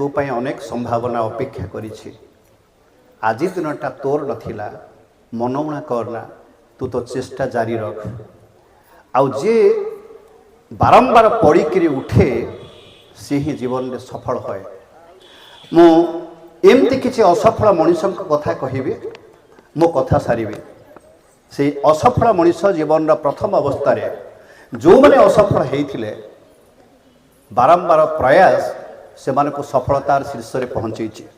तू पाई अनेक संभावना अपेक्षा करिछि आज दिनटा तोर नथिला मनमुना करना तू तो चेष्टा जारी रख आउ जे बारंबार पड़िकी उठे सी ही जीवन में सफल होए मु एमती किसी असफल मनीष कथा कहबी मो कथा सारी से असफल मनीष जीवन प्रथम अवस्था जो मैंने असफल होते बारंबार प्रयास से को सफलतार शीर्ष में पहुँचे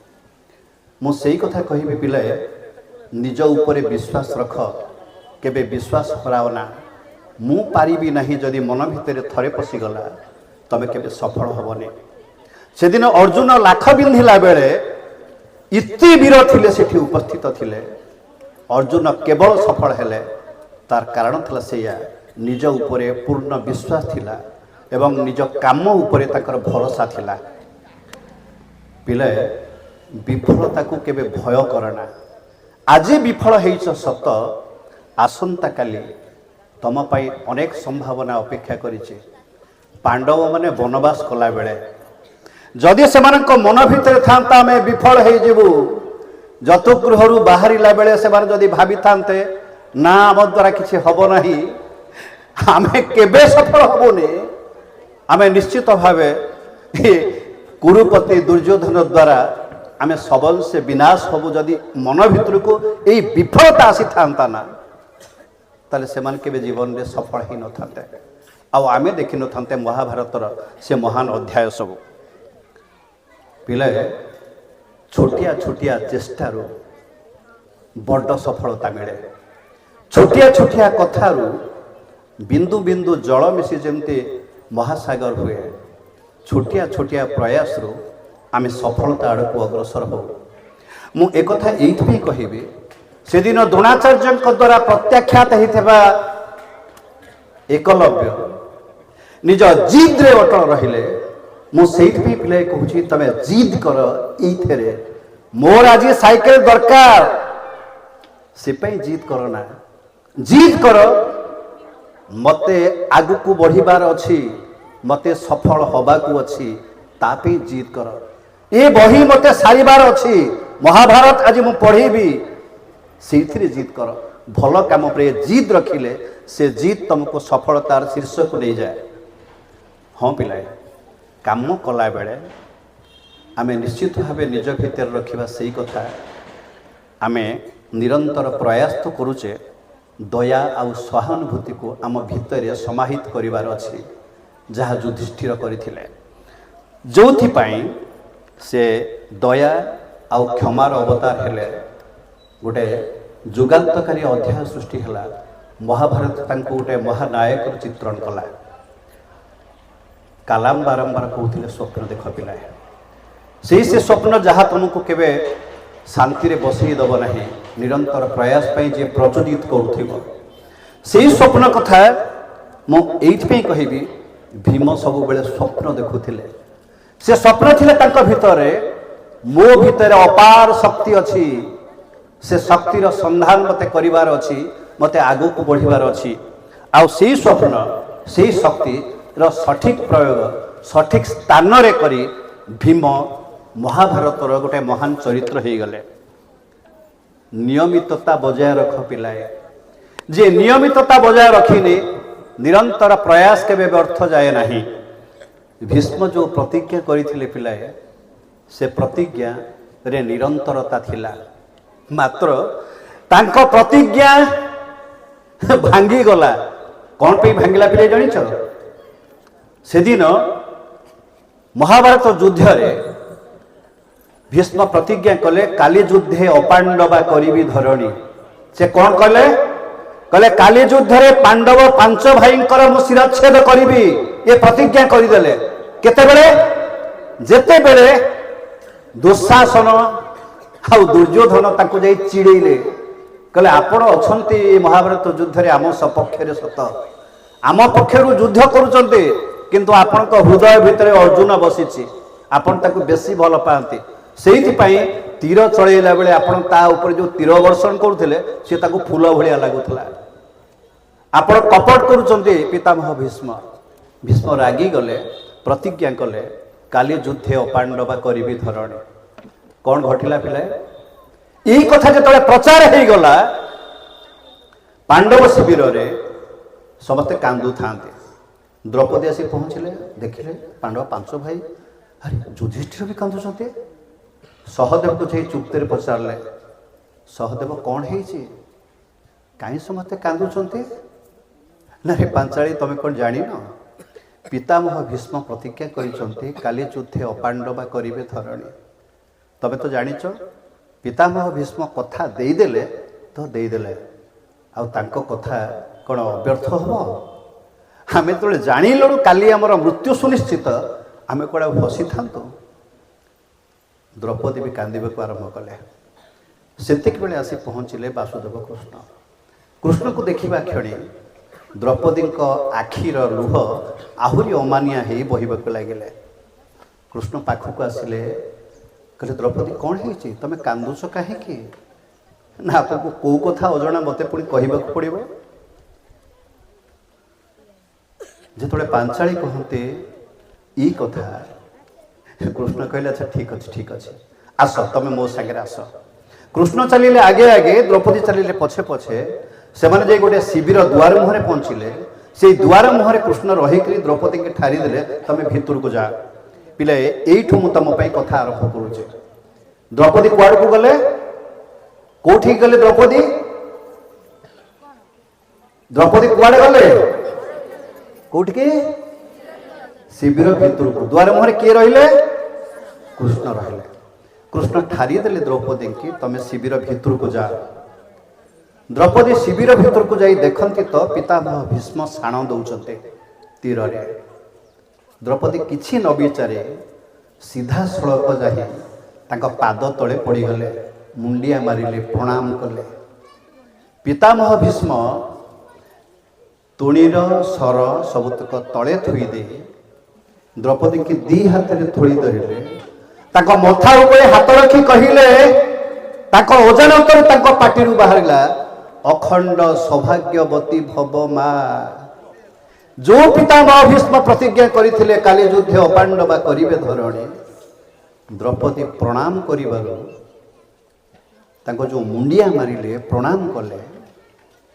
मुझे कथा कहबी पिले निज उपरे विश्वास रख केबे विश्वास हराओना मु पारिबी नहीं जदि मन भितर थरे पशिगला तमे केबे सफल हबनी से दिन अर्जुन लाख बिंधिला बेले इति वीर थिले सेठी उपस्थित थिले अर्जुन केवल सफल हेले तार कारण थिला सेया निज उपरे पूर्ण विश्वास थिला एवं निज काम उपरे ताकर भरोसा थिला पिले विफलता को केबे भय करना आज विफल हेइछ सत आसंता काली तम पाई अनेक संभावना अपेक्षा करिछि पांडव माने वनवास कला बेले जदि से मन भितर था आम विफल हो जतुगृह बाहर बेले से जदि भावी था ना आम द्वारा किसी हम ना आम केबे सफल हबुनि आम निश्चित भाव कुरुपति दुर्योधन द्वारा आम सबल से विनाश हबु जदि मन भितर को यही विफलता आसी था ना ताले से केबे जीवन में सफल ही न था आम देखी न था महाभारतर से महान अध्याय सब पिले छोटिया छोटिया चेष्टारू बड़ सफलता मिले छोटिया छोटिया कथारू बिंदु बिंदु जल मिसी जमती महासागर हुए छोटिया छोटिया प्रयास रू आम सफलता आड़ को अग्रसर हो मु एक कथा एइथि कहबी से दिन द्रोणाचार्य द्वारा प्रत्याख्यात होता एकलव्य निज जिद रे अटल रहिले मुझे पिले कहूँ तमें जिद कर ये मोर आज साइकेल दरकार से जिद कर ना जिद कर मते आगु को बढ़िबार अच्छी मते सफल हबाकू अच्छी तापे जिद कर ये बही मते सारिबार अच्छी महाभारत आज मु पढ़ेबी से जिद कर भल काम पर जिद रखिले से जिद तुमको सफलतार शीर्ष को नहीं जाए हाँ पिलाए काम कला बेले आम निश्चित भाव निज भीतर रखा से कथा आम निरंतर प्रयास तो करुचे दया आउ सहानुभूति को आम भितर समाहित करिवार अछि जहाँ युधिष्ठिर करथिले जोथिपाई से दया आउ क्षमार अवतार हेले गोटे जुगान्तकारी अध्याय सृष्टि हला महाभारत तांको गोटे महानायक चित्रण कला कालाम बारंबार कहते स्वप्न देख पिला से स्वप्न जहाँ तुमको केवे शांति रे बसई दब नहीं निरंतर प्रयास पाई जे प्रचोदित करुथिबो से स्वप्न कथा मुझे कहबी भीम सब बेले स्वप्न देखुथिले से स्वप्न थिले तांको भितरे मो भितर अपार शक्ति अच्छी से शक्तिर संधान मते करिवार अच्छी मते आगु को बढ़िबार अच्छी आउ से स्वप्न से शक्ति रो सठिक प्रयोग सठिक स्थान रे करी भीम महाभारतर गोटे महान चरित्र हो गले नियमितता बजाय रख पिलाए जे नियमितता बजाय रखिनी निरंतर प्रयास के व्यर्थ जाए नहीं भीष्म जो प्रतिज्ञा करथिले पिलाए से प्रतिज्ञा रे निरंतरता थिला मात्र तांको प्रतिज्ञा भांगी गला कौन पे भांगिला पिले जानिछ से दिन महाभारत युद्ध रे भीष्म प्रतिज्ञा कले काली युद्धे अपांडवा करी धरणी से कौन कले कले काली युद्ध रे पांडव 5 भाईंकर मु शिरच्छेद करी ये प्रतिज्ञा करदेले केतेबेले जेतेबेले दुशासन आउ दुर्योधन ताकू जाई चिड़ेले कले आपण अछंती महाभारत युद्ध रे आम सपक्ष रे सत आम पक्षरु युद्ध करूचंती किंतु आपण तो हृदय भितर अर्जुन बसीची आपण ताकू बेसी भल पाती से तीर चलैला बेले आपण ता ऊपर जो तीर वर्षण करुले सी ताकू फूल भाया लगुला आपण कपट करुचंती पितामह भीष्म भीष्म रागी गले प्रतिज्ञा कले काली युद्धे अपांडवा करी धरणी कौन घटिला पिला यही कथा जो प्रचार हो गला पांडव शिविर रे समस्ते कांदू था द्रौपदी आसी पहुँचले देखिले पांडव 5 भाई अरे युधिष्ठिर भी कांदुंट सहदेव को जाई चुप्तर पचारे सहदेव कौन है कहीं समस्ते कांदुंट ना रे पांचाली तुम कौन जान पितामह भीष्म प्रतिज्ञा करिसंती काली युद्धे अपांडवा करिवे धरणी तबे तो जानिच पितामह भीष्म कथा देदेले तो देदेले आ तांको कथा कौन अव्यर्थ हम आम जो जाणिलु काली आमर मृत्यु सुनिश्चित आम कौड़ा हसी था द्रौपदी भी कांदे आरंभ कले सेतिक बेले आसी पहुँचले वासुदेव कृष्ण कृष्ण को देखा क्षणी द्रौपदी आखिर लुह आहुरी अमानिया हो बहवाक लगे कृष्ण पाखक आसिले कहले द्रौपदी कौन है तुम कांदुच कहीं ना आपको कौ कथा अजना मत पुणी कहवाक पड़ो जो पांचाली कहते ई कथा कृष्ण कहले अच्छा ठीक अच्छे आस तुम मो सागर आस कृष्ण चलिए आगे आगे द्रौपदी चलिए पछे पछे से माने गोटे शिविर द्वार मुहरे पहुँचले से द्वार मुहरे कृष्ण रहीक द्रौपदी के ठारी देले तुम भितर को जा पिले यू मु तुम कथा आरंभ करुचे द्रौपदी कुआड़ को गले कौठी गले द्रौपदी कुआड़े गले कौटी के शिविर भितर को द्वार मुहरे किए रहिले कृष्ण रहिले कृष्ण ठारी देले द्रौपदी की तुम शिविर भितर को जा द्रौपदी शिविर भितर को जाई देखंती तो पितामह भीष्म शाण दौचते तीर रे द्रौपदी किछि न विचारे सीधा सड़क जाही तांका पाद तले पड़गले मुंडिया मारिले प्रणाम कले पितामह भीष्म तुणीर सर सबुतक तले थोई दे द्रौपदी की दी हाथ में थोड़ी धरिले तांका मथा ऊपर हाथ रखी कहिले तांका अजानतर तांका पाटिरु बाहरिला अखंड सौभाग्यवती भव मा जो पितामह भीष्म प्रतिज्ञा करथिले काली युद्धे अपांडवा करिवे धरणी द्रौपदी प्रणाम करिबारो तांको जो मुंडिया मारिले प्रणाम कले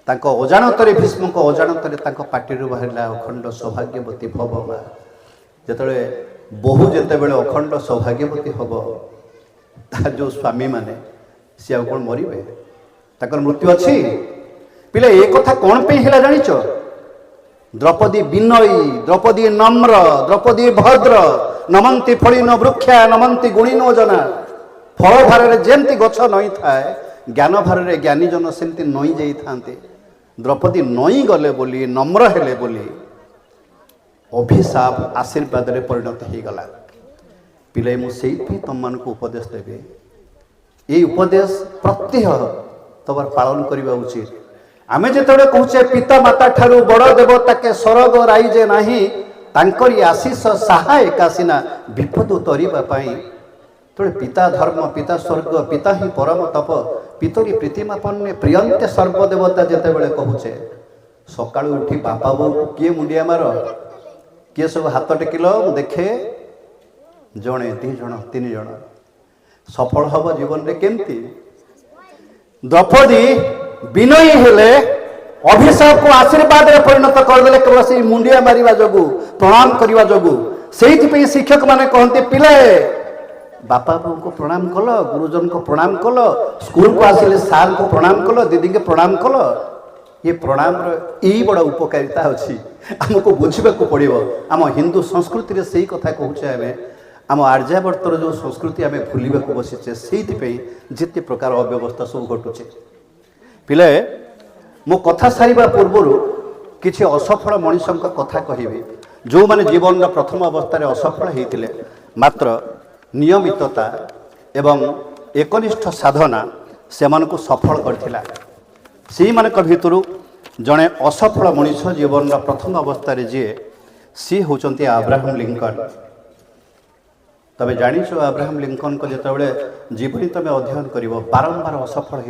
तांको अजानतरे भीष्म को अजानतरे तांको पाटिरु बाहरिला अखंड सौभाग्यवती भव मा जेतले बहु जेतेबेले अखंड सौभाग्यवती हब तार जो स्वामी माने सी कौन मरिबे ताकर मृत्यु अच्छी पिले एक कथा कौन पे हिला जानिच द्रौपदी विनयी द्रौपदी नम्र द्रौपदी भद्र नमंती फलिन वृक्षा नमंती गुणीनो जना फल भार जेमती गछ नई थाए ज्ञान भार ज्ञानी जन सेमती नई जाई थांते द्रौपदी नई गले बोली नम्र हेले बोली अभिशाप आशीर्वाद रे परिणत हो गला पिले मुझे तुम मान को उपदेश देवे ये उपदेश प्रत्यह तब पालन करवा उचित आमे जेतबे कहूचे पिता माता ठारू बड़ देवता के स्वर्ग राइजे नाही तांकरी आशीष सहाय कासिना विपद तरिबा पाई तोड़े पिता धर्म पिता स्वर्ग पिता ही परम तप पितरी प्रीतिमापन्ने प्रियंते सर्वदेवता जेतेबेले कहूचे सकाळु उठी बापा बो किए मुंडिया मार किए सब हाथ टेकिल देखे जणे 2 जण 3 जण सफल हब जीवन रे केमती द्रौपदी विनयी हेले अभिशाप को आशीर्वाद रे परिणत करदेले केवल से मुंडिया मारिबा जोगु प्रणाम करिबा जोगु सेहिति पे शिक्षक माने कहते पिले बापा बो को प्रणाम कल गुरुजन को प्रणाम कल स्कूल को आसिले सार को प्रणाम कल दीदी के प्रणाम कल ये प्रणाम यही बड़ा उपकारिता अच्छी आमको बुझा पड़ो आम हिंदू संस्कृति रे सही कथा कहूचे आम आम आर्यावर्तर जो संस्कृति आम भूलने को बसीचे से जिते प्रकार अव्यवस्था सब घटुचे पिले मो कथा सारिबा पूर्व किसी असफल मनीष कथा कहि जो माने जीवन प्रथम अवस्था असफल होते मात्र नियमितता एवं एकनिष्ठ साधना से मानक सफल करथिला से मानक भितरु जड़े असफल मनीष जीवन प्रथम अवस्था जी सी होचंती अब्राहम लिंकन तबे जानिछ अब्राहम लिंकन को जेतेबेले जीवनी तमे अध्ययन करिवो बारंबार असफल